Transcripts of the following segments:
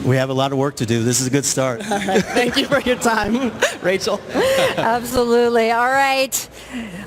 We have a lot of work to do. This is a good start. All right. Thank you for your time, Rachel. Absolutely. All right.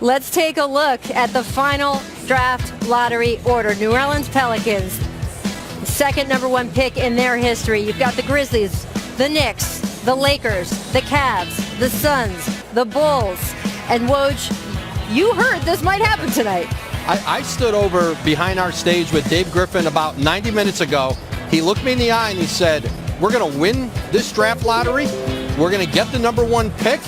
Let's take a look at the final draft lottery order. New Orleans Pelicans, second number one pick in their history. You've got the Grizzlies, the Knicks, the Lakers, the Cavs, the Suns, the Bulls. And Woj, you heard this might happen tonight. I stood over behind our stage with Dave Griffin about 90 minutes ago. He looked me in the eye and he said, we're going to win this draft lottery. We're going to get the number one pick.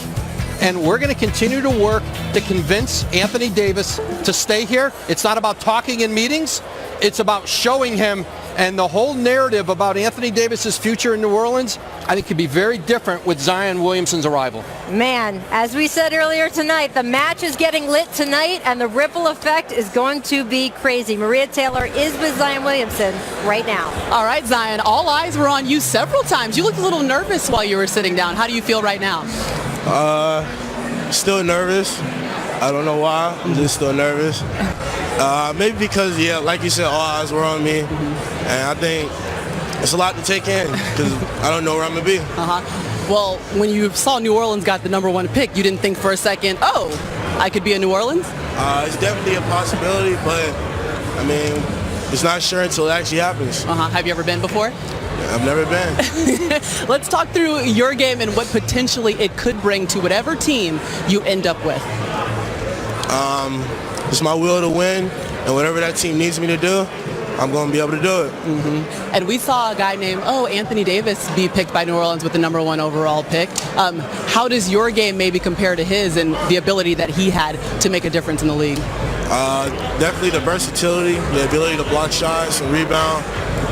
And we're going to continue to work to convince Anthony Davis to stay here. It's not about talking in meetings. It's about showing him. And the whole narrative about Anthony Davis's future in New Orleans, I think, could be very different with Zion Williamson's arrival. Man, as we said earlier tonight, the match is getting lit tonight, and the ripple effect is going to be crazy. Maria Taylor is with Zion Williamson right now. All right, Zion, all eyes were on you several times. You looked a little nervous while you were sitting down. How do you feel right now? Still nervous. I don't know why. I'm just still nervous. Maybe because, yeah, like you said, all eyes were on me. And I think it's a lot to take in because I don't know where I'm going to be. Well, when you saw New Orleans got the number one pick, you didn't think for a second, oh, I could be in New Orleans? It's definitely a possibility, but, I mean, it's not sure until it actually happens. Have you ever been before? I've never been. Let's talk through your game and what potentially it could bring to whatever team you end up with. It's my will to win, and whatever that team needs me to do, I'm going to be able to do it. And we saw a guy named, Anthony Davis be picked by New Orleans with the number one overall pick. How does your game maybe compare to his and the ability that he had to make a difference in the league? Definitely the versatility, the ability to block shots and rebound,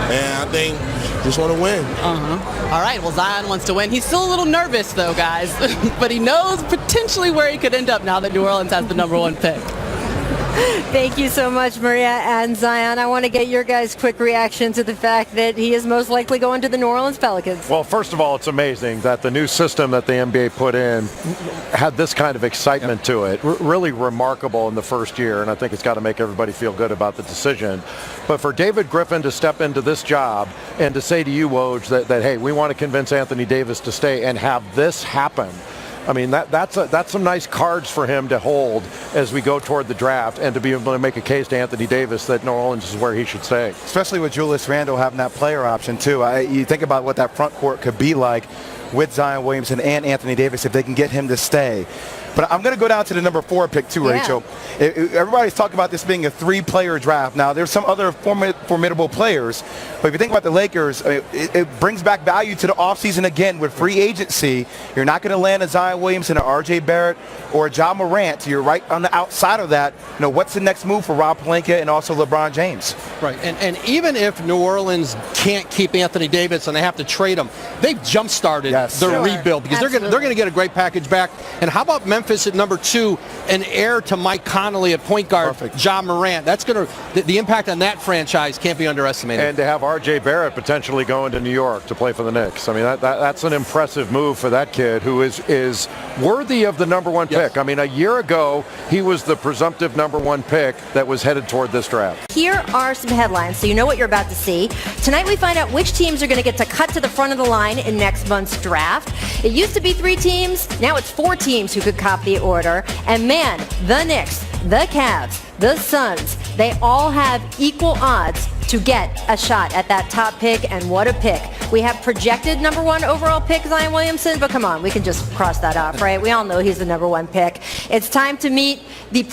and I think just want to win. All right, well, Zion wants to win. He's still a little nervous, though, guys, but he knows potentially where he could end up now that New Orleans has the number one pick. Thank you so much, Maria and Zion. I want to get your guys' quick reaction to the fact that he is most likely going to the New Orleans Pelicans. Well, first of all, it's amazing that the new system that the NBA put in had this kind of excitement to it. Really remarkable in the first year, and I think it's got to make everybody feel good about the decision. But for David Griffin to step into this job and to say to you, Woj, that hey, we want to convince Anthony Davis to stay and have this happen, I mean, that's some nice cards for him to hold as we go toward the draft and to be able to make a case to Anthony Davis that New Orleans is where he should stay. Especially with Julius Randle having that player option, too. You think about what that front court could be like with Zion Williamson and Anthony Davis if they can get him to stay. But I'm going to go down to the number 4 pick, too, Rachel. Everybody's talking about this being a 3-player draft. Now, there's some other formidable players. But if you think about the Lakers, it brings back value to the offseason again with free agency. You're not going to land a Zion Williamson, or R.J. Barrett, or a Ja Morant. You're right on the outside of that. What's the next move for Rob Pelinka and also LeBron James? Right, and even if New Orleans can't keep Anthony Davis and they have to trade him, they've jump-started their rebuild because they're going to get a great package back. And how about Memphis at number 2, an heir to Mike Conley at point guard, Ja Morant? That's going to the impact on that franchise can't be underestimated. And to have R.J. Barrett potentially going to New York to play for the Knicks. I mean, that's an impressive move for that kid who is worthy of the number 1 pick. I mean, a year ago, he was the presumptive number 1 pick that was headed toward this draft. Here are some headlines so you know what you're about to see. Tonight we find out which teams are going to get to cut to the front of the line in next month's draft. It used to be 3 teams. Now it's 4 teams who could cop the order. And man, the Knicks, the Cavs, the Suns, they all have equal odds to get a shot at that top pick, and what a pick. We have projected number 1 overall pick Zion Williamson, but come on, we can just cross that off, right? We all know he's the number 1 pick. It's time to meet the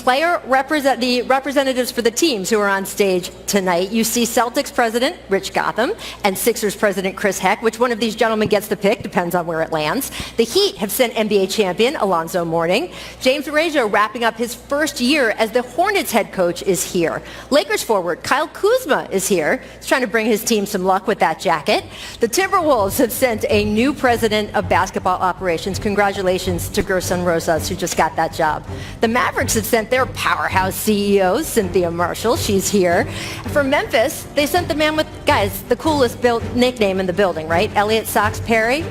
representatives for the teams who are on stage tonight. You see Celtics president Rich Gotham and Sixers president Chris Heck. Which one of these gentlemen gets the pick depends on where it lands. The Heat have sent NBA champion Alonzo Mourning. James Borrego, wrapping up his first year as the Hornets head coach, is here. Lakers forward Kyle Kuzma is here. He's trying to bring his team some luck with that jacket. The Timberwolves have sent a new president of basketball operations. Congratulations to Gerson Rosas, who just got that job. The Mavericks have sent their powerhouse CEO, Cynthia Marshall. She's here. For Memphis, they sent the man with, guys, the coolest nickname in the building, right? Elliot Sox Perry.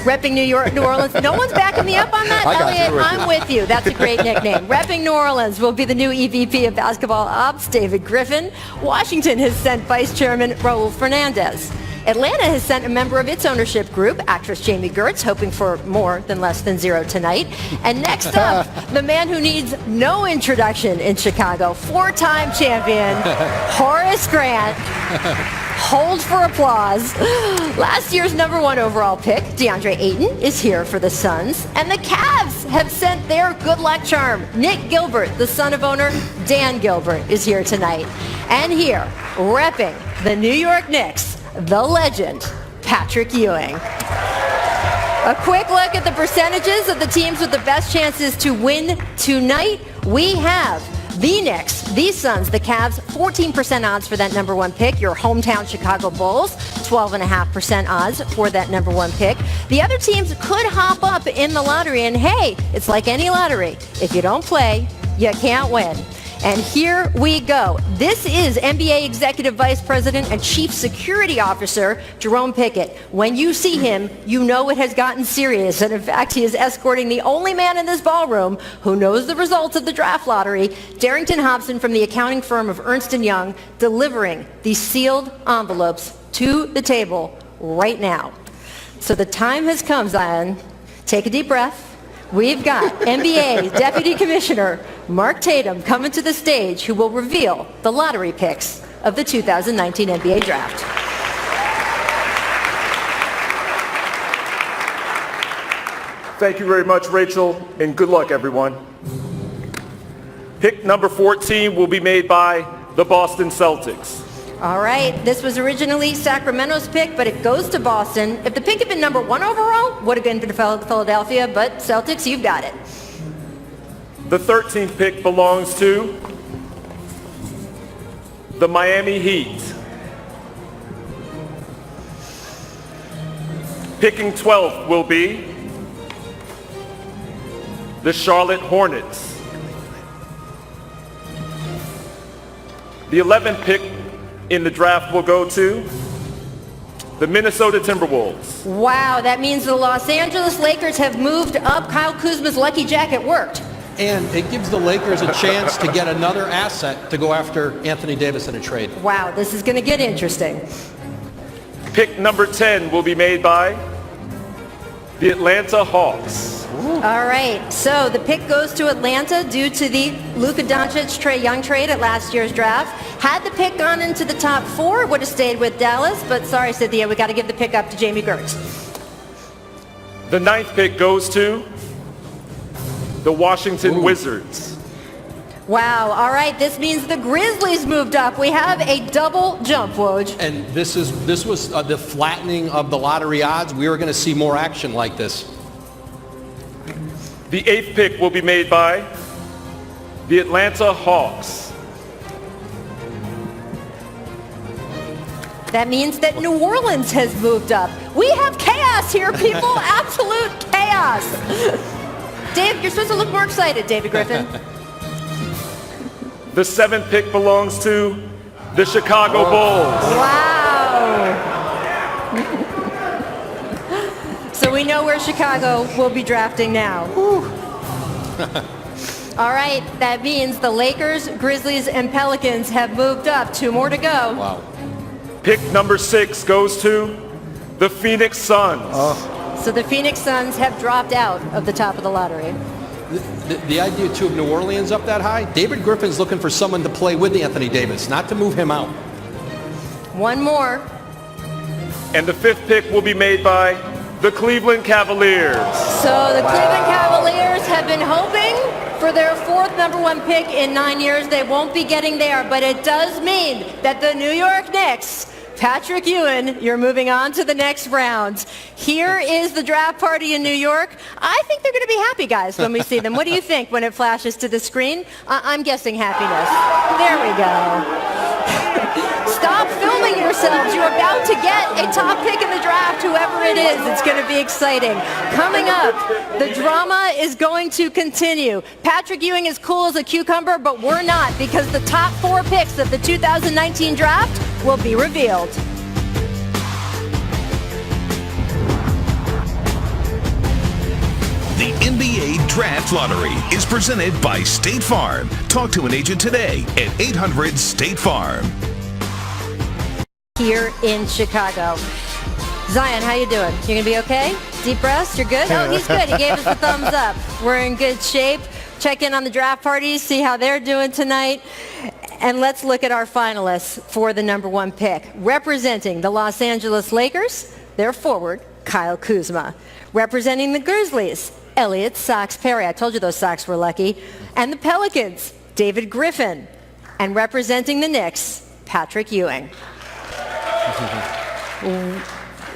Repping New Orleans. No one's backing me up on that, Elliot. I'm with you. That's a great nickname. Repping New Orleans will be the new EVP of basketball ops, David Griffin. Washington has sent Vice Chairman Raul Fernandez. Atlanta has sent a member of its ownership group, actress Jamie Gertz, hoping for more than less than zero tonight. And next up, the man who needs no introduction in Chicago, four-time champion, Horace Grant. Hold for applause. Last year's number 1 overall pick, DeAndre Ayton, is here for the Suns. And the Cavs have sent their good luck charm. Nick Gilbert, the son of owner Dan Gilbert, is here tonight. And here, repping the New York Knicks, the legend, Patrick Ewing. A quick look at the percentages of the teams with the best chances to win tonight. We have the Knicks, the Suns, the Cavs, 14% odds for that number 1 pick. Your hometown Chicago Bulls, 12.5% odds for that number 1 pick. The other teams could hop up in the lottery, and hey, it's like any lottery. If you don't play, you can't win. And here we go. This is NBA Executive Vice President and Chief Security Officer Jerome Pickett. When you see him, you know it has gotten serious. And in fact, he is escorting the only man in this ballroom who knows the results of the draft lottery, Darrington Hobson from the accounting firm of Ernst & Young, delivering these sealed envelopes to the table right now. So the time has come, Zion. Take a deep breath. We've got NBA Deputy Commissioner Mark Tatum coming to the stage, who will reveal the lottery picks of the 2019 NBA Draft. Thank you very much, Rachel, and good luck, everyone. Pick number 14 will be made by the Boston Celtics. All right, this was originally Sacramento's pick, but it goes to Boston. If the pick had been number 1 overall, would have been to Philadelphia, but Celtics, you've got it. The 13th pick belongs to the Miami Heat. Picking 12th will be the Charlotte Hornets. The 11th pick in the draft will go to the Minnesota Timberwolves. Wow, that means the Los Angeles Lakers have moved up. Kyle Kuzma's lucky jacket worked. And it gives the Lakers a chance to get another asset to go after Anthony Davis in a trade. Wow, this is going to get interesting. Pick number 10 will be made by the Atlanta Hawks. All right, so the pick goes to Atlanta due to the Luka Doncic Trae Young trade at last year's draft. Had the pick gone into the top 4, it would have stayed with Dallas, but sorry, Cynthia, we got to give the pick up to Jamie Gertz. The 9th pick goes to the Washington Wizards. Wow, all right, this means the Grizzlies moved up. We have a double jump, Woj. And this was the flattening of the lottery odds. We were going to see more action like this. The 8th pick will be made by the Atlanta Hawks. That means that New Orleans has moved up. We have chaos here, people. Absolute chaos. Dave, you're supposed to look more excited, David Griffin. The 7th pick belongs to the Chicago Bulls. Wow. So we know where Chicago will be drafting now. All right, that means the Lakers, Grizzlies, and Pelicans have moved up. 2 more to go. Wow. Pick number 6 goes to the Phoenix Suns. So the Phoenix Suns have dropped out of the top of the lottery. The idea, too, of New Orleans up that high, David Griffin's looking for someone to play with Anthony Davis, not to move him out. 1 more. And the 5th pick will be made by the Cleveland Cavaliers. So the Cleveland Cavaliers have been hoping for their 4th number 1 pick in 9 years. They won't be getting there, but it does mean that the New York Knicks, Patrick Ewing, you're moving on to the next round. Here is the draft party in New York. I think they're going to be happy, guys, when we see them. What do you think when it flashes to the screen? I'm guessing happiness. There we go. Stop filming yourselves. You're about to get a top pick in the draft, whoever it is. It's going to be exciting. Coming up, the drama is going to continue. Patrick Ewing is cool as a cucumber, but we're not, because the top 4 picks of the 2019 draft will be revealed. The NBA Draft Lottery is presented by State Farm. Talk to an agent today at 800-STATE-FARM. here in Chicago. Zion, how you doing? You gonna be okay? Deep breaths, you're good? Oh, he's good. He gave us the thumbs up. We're in good shape. Check in on the draft parties, see how they're doing tonight. And let's look at our finalists for the number 1 pick. Representing the Los Angeles Lakers, their forward, Kyle Kuzma. Representing the Grizzlies, Elliott Sox Perry. I told you those Sox were lucky. And the Pelicans, David Griffin. And representing the Knicks, Patrick Ewing.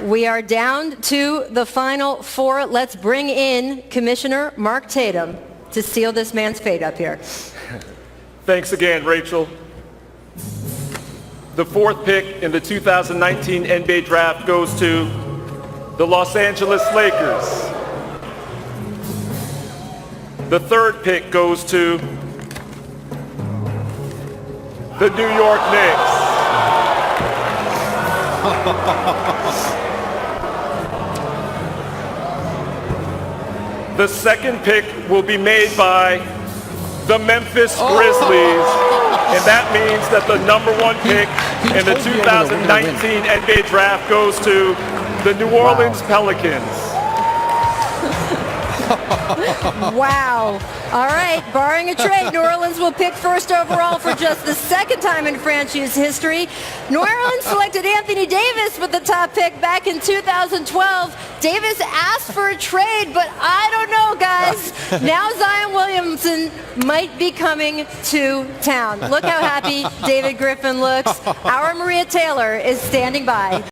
We are down to the final 4. Let's bring in Commissioner Mark Tatum to seal this man's fate up here. Thanks again, Rachel. The 4th pick in the 2019 NBA Draft goes to the Los Angeles Lakers. The 3rd pick goes to the New York Knicks. The 2nd pick will be made by the Memphis Grizzlies, and that means that the number 1 pick in the 2019 NBA Draft goes to the New Orleans Pelicans. Wow. All right, barring a trade, New Orleans will pick first overall for just the 2nd time in franchise history. New Orleans selected Anthony Davis with the top pick back in 2012. Davis asked for a trade, but I don't know, guys. Now Zion Williamson might be coming to town. Look how happy David Griffin looks. Our Maria Taylor is standing by.